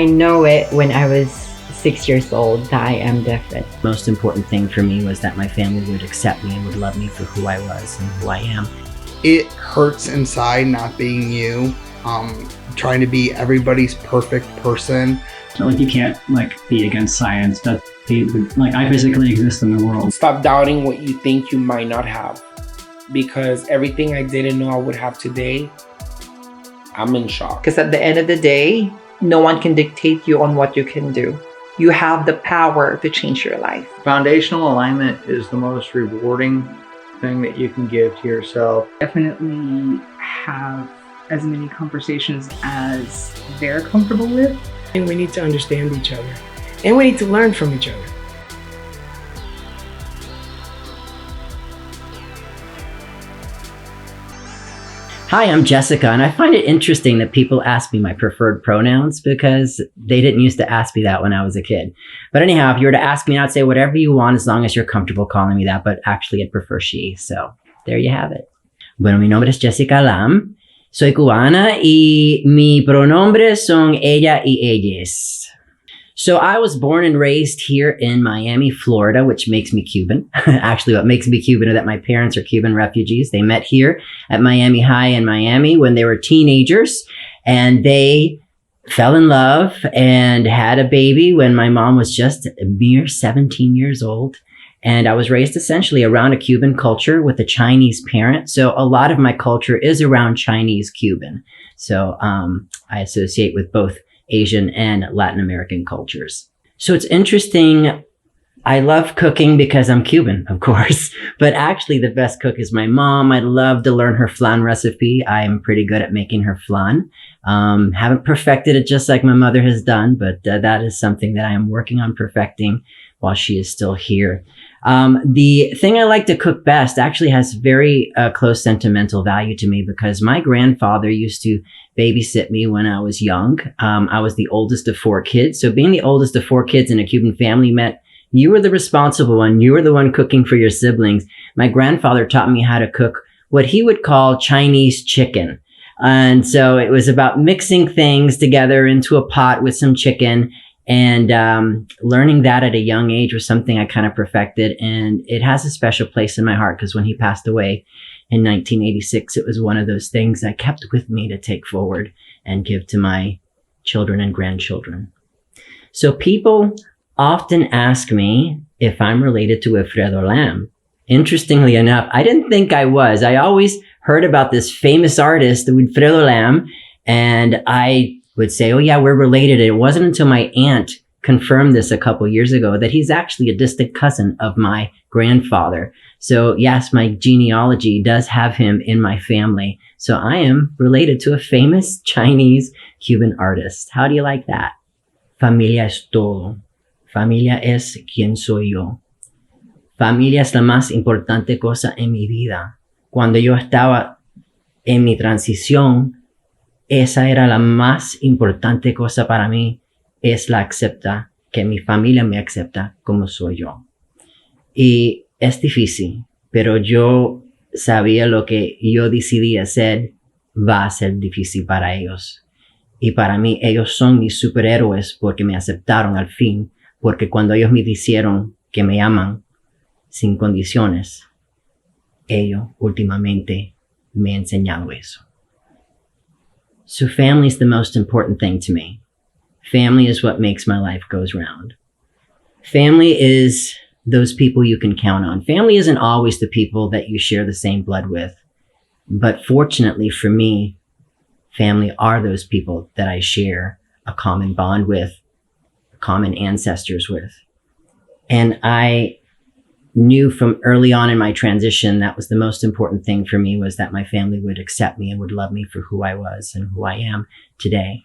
I know it when I was 6 years old that I am different. Most important thing for me was that my family would accept me and would love me for who I was and who I am. It hurts inside not being you, trying to be everybody's perfect person. So like you can't be against science. That I physically exist in the world. Stop doubting what you think you might not have, because everything I didn't know I would have today, I'm in shock. Because at the end of the day, no one can dictate you on what you can do. You have the power to change your life. Foundational alignment is the most rewarding thing that you can give to yourself. Definitely have as many conversations as they're comfortable with. And we need to understand each other. And we need to learn from each other. Hi, I'm Jessica, and I find it interesting that people ask me my preferred pronouns because they didn't used to ask me that when I was a kid. But anyhow, if you were to ask me, I'd say whatever you want as long as you're comfortable calling me that, but actually I'd prefer she. So there you have it. Bueno, mi nombre es Jessica Lam. Soy cubana y mi pronombres son ella y ellas. So I was born and raised here in Miami, Florida, which makes me Cuban. Actually, what makes me Cuban is that my parents are Cuban refugees. They met here at Miami High in Miami when they were teenagers, and they fell in love and had a baby when my mom was just a mere 17 years old. And I was raised essentially around a Cuban culture with a Chinese parent. So a lot of my culture is around Chinese Cuban. So I associate with both Asian and Latin American cultures. So it's interesting. I love cooking because I'm Cuban, of course, but actually the best cook is my mom. I'd love to learn her flan recipe. I'm pretty good at making her flan. Haven't perfected it just like my mother has done, but that is something that I am working on perfecting while she is still here. The thing I like to cook best actually has very close sentimental value to me because my grandfather used to babysit me when I was young. I was the oldest of 4 kids. So being the oldest of 4 kids in a Cuban family meant you were the responsible one. You were the one cooking for your siblings. My grandfather taught me how to cook what he would call Chinese chicken. And so it was about mixing things together into a pot with some chicken. And learning that at a young age was something I kind of perfected. And it has a special place in my heart because when he passed away in 1986, it was one of those things I kept with me to take forward and give to my children and grandchildren. So people often ask me if I'm related to Wilfredo Lam. Interestingly enough, I didn't think I was. I always heard about this famous artist, Wilfredo Lam, and I would say, oh yeah, we're related. It wasn't until my aunt confirmed this a couple years ago that he's actually a distant cousin of my grandfather. So yes, my genealogy does have him in my family. So I am related to a famous Chinese Cuban artist. How do you like that? Familia es todo. Familia es quien soy yo. Familia es la más importante cosa en mi vida. Cuando yo estaba en mi transición, esa era la más importante cosa para mí, es la acepta, que mi familia me acepta como soy yo. Y es difícil, pero yo sabía lo que yo decidí hacer va a ser difícil para ellos. Y para mí, ellos son mis superhéroes porque me aceptaron al fin, porque cuando ellos me dijeron que me aman sin condiciones, ellos últimamente me enseñaron eso. So family is the most important thing to me. Family is what makes my life goes round. Family is those people you can count on. Family isn't always the people that you share the same blood with. But fortunately for me, family are those people that I share a common bond with, common ancestors with. And I knew from early on in my transition that was the most important thing for me was that my family would accept me and would love me for who I was and who I am today.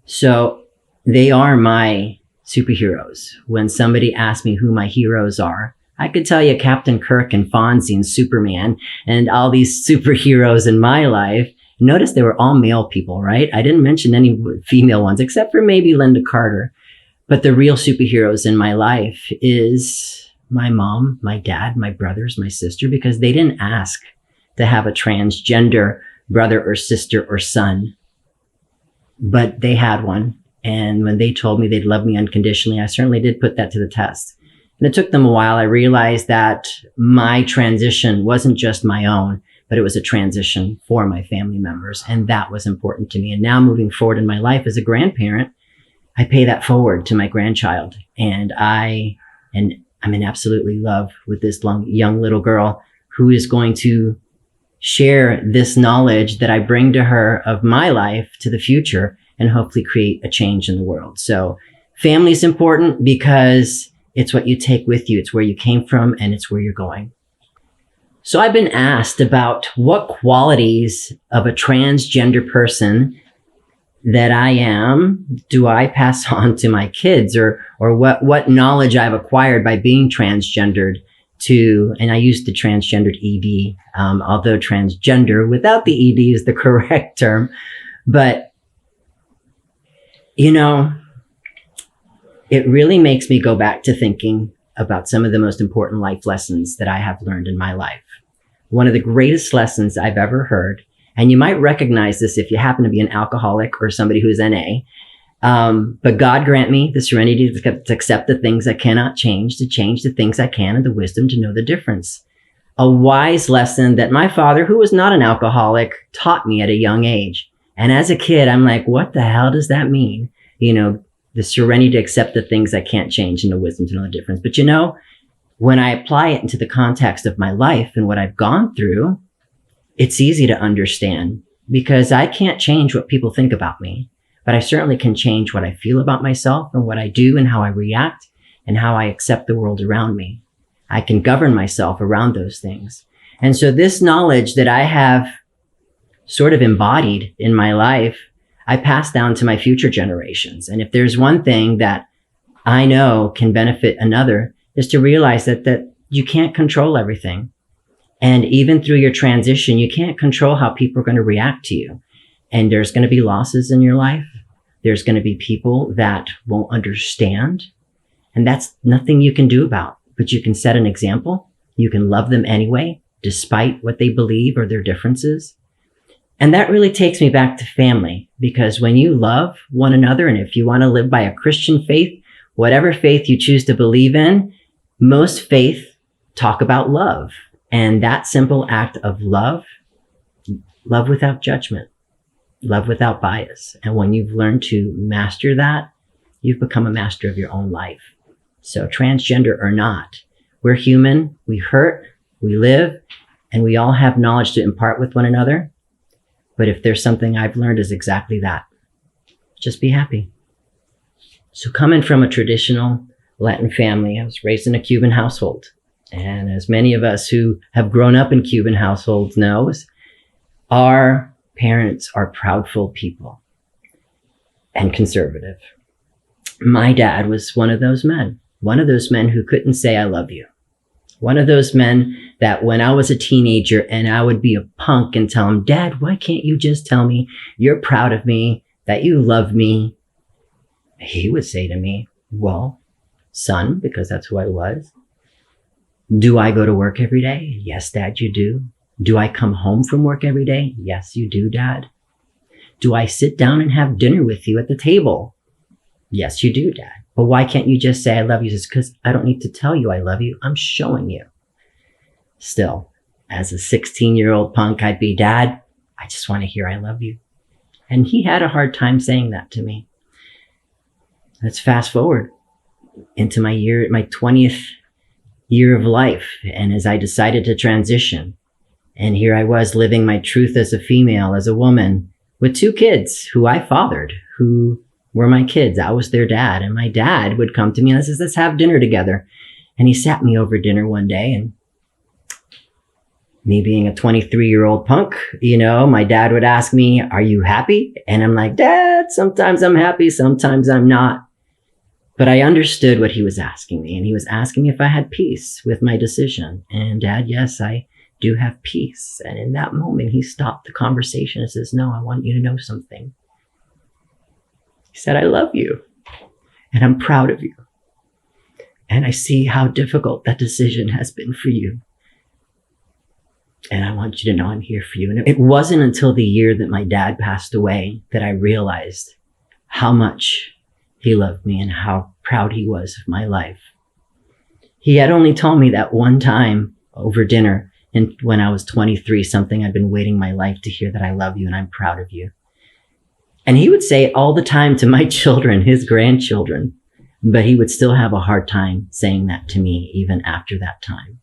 So they are my superheroes. When somebody asks me who my heroes are, I could tell you Captain Kirk and Fonzie and Superman and all these superheroes in my life. Notice they were all male people, right? I didn't mention any female ones except for maybe Linda Carter. But the real superheroes in my life is my mom, my dad, my brothers, my sister, because they didn't ask to have a transgender brother or sister or son, but they had one And when they told me they'd love me unconditionally, I certainly did put that to the test. And it took them a while. I realized that my transition wasn't just my own, but it was a transition for my family members. And that was important to me. And now moving forward in my life as a grandparent, I pay that forward to my grandchild. And I'm in absolutely love with this young little girl who is going to share this knowledge that I bring to her of my life to the future and hopefully create a change in the world. So family is important because it's what you take with you. It's where you came from and it's where you're going. So I've been asked about what qualities of a transgender person that I am do I pass on to my kids, or what knowledge I've acquired by being transgendered to, and I use the transgendered ED, although transgender without the ED is the correct term. But, you know, it really makes me go back to thinking about some of the most important life lessons that I have learned in my life. One of the greatest lessons I've ever heard, and you might recognize this if you happen to be an alcoholic or somebody who's NA, but God grant me the serenity to accept the things I cannot change, to change the things I can, and the wisdom to know the difference. A wise lesson that my father, who was not an alcoholic, taught me at a young age. And as a kid, I'm like, what the hell does that mean? You know, the serenity to accept the things I can't change and the wisdom to know the difference. But you know, when I apply it into the context of my life and what I've gone through, it's easy to understand because I can't change what people think about me, but I certainly can change what I feel about myself and what I do and how I react and how I accept the world around me. I can govern myself around those things. And so this knowledge that I have sort of embodied in my life, I pass down to my future generations. And if there's one thing that I know can benefit another, is to realize that you can't control everything. And even through your transition, you can't control how people are going to react to you. And there's going to be losses in your life. There's going to be people that won't understand. And that's nothing you can do about. But you can set an example. You can love them anyway, despite what they believe or their differences. And that really takes me back to family, because when you love one another, and if you want to live by a Christian faith, whatever faith you choose to believe in, most faith talk about love. And that simple act of love without judgment, love without bias. And when you've learned to master that, you've become a master of your own life. So transgender or not, we're human, we hurt, we live, and we all have knowledge to impart with one another. But if there's something I've learned is exactly that. Just be happy. So coming from a traditional Latin family, I was raised in a Cuban household. And as many of us who have grown up in Cuban households knows, our parents are proudful people and conservative. My dad was one of those men who couldn't say, I love you. One of those men that when I was a teenager and I would be a punk and tell him, Dad, why can't you just tell me you're proud of me, that you love me? He would say to me, well, son, because that's who I was. Do I go to work every day? Yes, Dad, you do. Do I come home from work every day? Yes, you do, Dad. Do I sit down and have dinner with you at the table? Yes, you do, Dad. But why can't you just say I love you? He says, because I don't need to tell you I love you. I'm showing you. Still, as a 16-year-old punk, I'd be, Dad, I just want to hear I love you. And he had a hard time saying that to me. Let's fast forward into my 20th year of life. And as I decided to transition, and here I was living my truth as a female, as a woman, with 2 kids who I fathered, who were my kids. I was their dad. And my dad would come to me and says, let's have dinner together. And he sat me over dinner one day, and me being a 23-year-old punk, you know, my dad would ask me, are you happy? And I'm like, Dad, sometimes I'm happy, sometimes I'm not. But I understood what he was asking me. And he was asking me if I had peace with my decision. And Dad, yes, I do have peace. And in that moment, he stopped the conversation and says, no, I want you to know something. He said, I love you, and I'm proud of you. And I see how difficult that decision has been for you. And I want you to know I'm here for you. And it wasn't until the year that my dad passed away that I realized how much he loved me and how proud he was of my life. He had only told me that one time over dinner, and when I was 23, something I'd been waiting my life to hear, that I love you and I'm proud of you. And he would say it all the time to my children, his grandchildren, but he would still have a hard time saying that to me even after that time.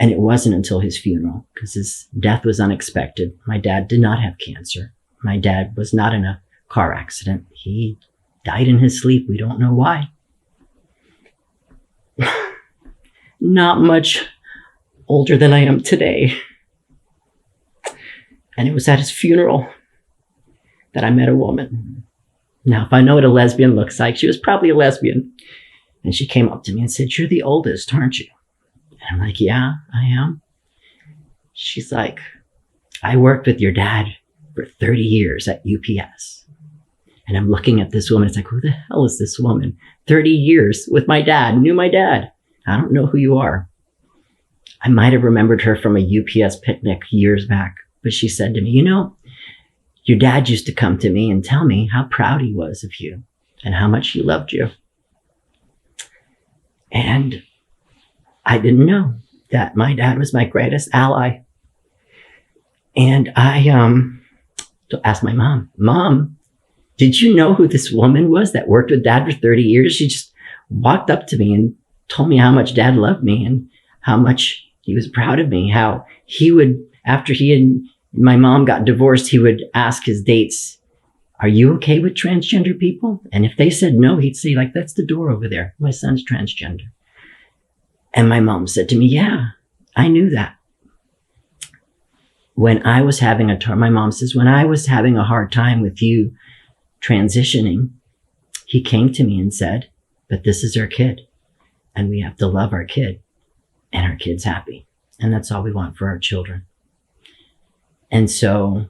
And it wasn't until his funeral, because his death was unexpected. My dad did not have cancer. My dad was not in a car accident. He died in his sleep. We don't know why. Not much older than I am today. And it was at his funeral that I met a woman. Now, if I know what a lesbian looks like, she was probably a lesbian. And she came up to me and said, "You're the oldest, aren't you?" And I'm like, "Yeah, I am." She's like, "I worked with your dad for 30 years at UPS. And I'm looking at this woman. It's like, who the hell is this woman? 30 years with my dad, knew my dad. I don't know who you are." I might have remembered her from a UPS picnic years back, but she said to me, "You know, your dad used to come to me and tell me how proud he was of you and how much he loved you." And I didn't know that my dad was my greatest ally. And I asked my mom, "Mom, did you know who this woman was that worked with dad for 30 years? She just walked up to me and told me how much dad loved me and how much he was proud of me, how he would, after he and my mom got divorced, he would ask his dates, 'Are you okay with transgender people?' And if they said no, he'd say, like, 'That's the door over there. My son's transgender.'" And my mom said to me, "Yeah, I knew that." When I was having my mom says, "When I was having a hard time with you transitioning, he came to me and said, 'But this is our kid and we have to love our kid and our kid's happy.' And that's all we want for our children." And so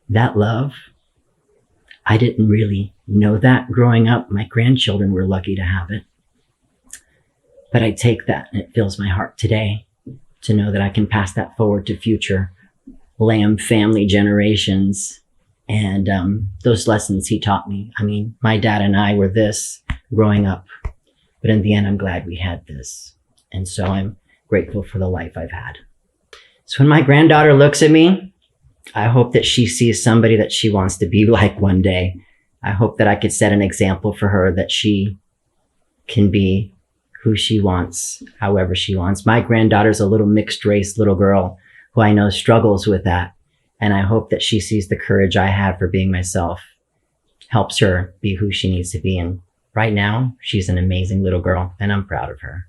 that love, I didn't really know that growing up. My grandchildren were lucky to have it. But I take that and it fills my heart today to know that I can pass that forward to future Lamb family generations. And those lessons he taught me. I mean, my dad and I were this growing up, but in the end, I'm glad we had this. And so I'm grateful for the life I've had. So when my granddaughter looks at me, I hope that she sees somebody that she wants to be like one day. I hope that I could set an example for her, that she can be who she wants, however she wants. My granddaughter's a little mixed race little girl who I know struggles with that. And I hope that she sees the courage I have for being myself, helps her be who she needs to be. And right now, she's an amazing little girl, and I'm proud of her.